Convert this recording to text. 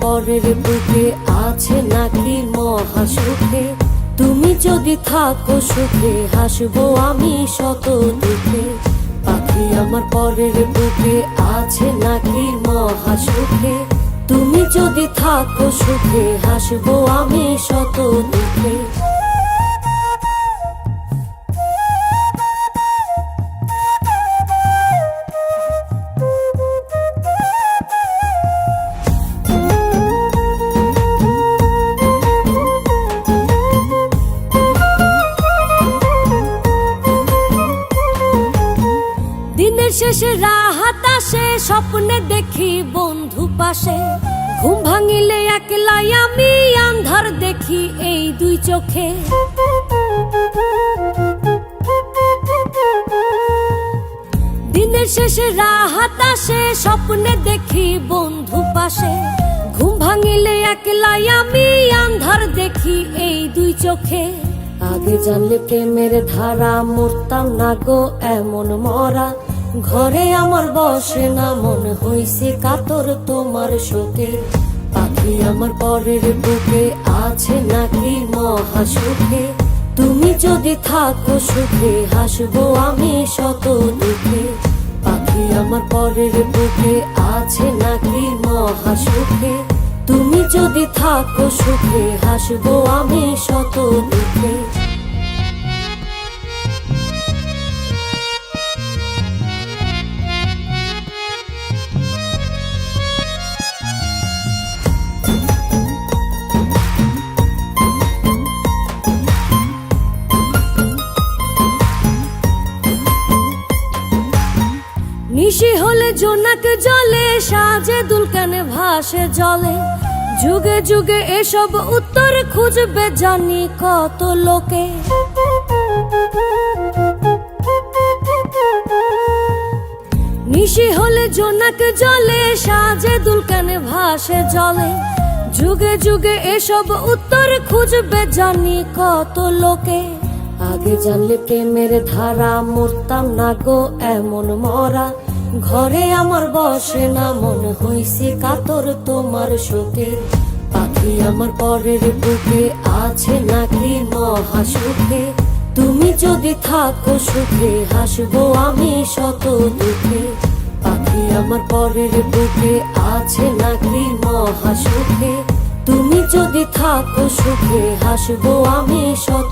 পরের বুকে আছে নাকি মহা সুখে। তুমি যদি থাকো সুখে হাসবো আমি শত দুঃখে। পাখি আমার পরের বুকে আছে নাকি মহা সুখে। তুমি যদি থাকো সুখে হাসবো আমি শত দুঃখে। দিনের শেষে রাহাত আসে, স্বপ্নে দেখি বন্ধু পাশে। ঘুম ভাঙিলে একলাই আমি আন্ধার দেখি এই দুই চোখে। দিনের শেষে রাহাত আসে, স্বপ্নে দেখি বন্ধু পাশে। ঘুম ভাঙিলে একলাই আমি আন্ধার দেখি এই দুই চোখে। আগে জানলে প্রেমের ধারা মরতাম না গো এমন মরা। ঘরে আমার বসে না মন হইছে কাতর তোমার শোকে। পাখি আমার পরের বুকে আছে নাকি মহা সুখে। তুমি যদি থাকো সুখে হাসবো আমি শত দুঃখে। পাখি আমার পরের বুকে আছে নাকি মহা সুখে। তুমি যদি থাকো সুখে হাসবো আমি শত দুঃখে। নিশি হলে জোনাক জলে, সাজে দুলকানে ভাসে জলে। যুগে যুগে এসব উত্তর খুঁজবে জানি কত লোকে। নিশি হলে জোনাক জলে, সাজে দুলকানে ভাসে জলে। যুগে যুগে এসব উত্তর খুঁজবে জানি কত লোকে। আগে জানলে প্রেমের ধারা মরতাম না গো এমন মরা। ঘরে আমার বসে না মন হইছে কাতর তোমার শোকে। পাখি আমার পরের বুকে আছে নাকি মহা সুখে। তুমি যদি থাকো সুখে হাসবো আমি শত দুঃখে। পাখি আমার পরের বুকে আছে নাকি মহা সুখে। তুমি যদি থাকো সুখে হাসবো আমি শত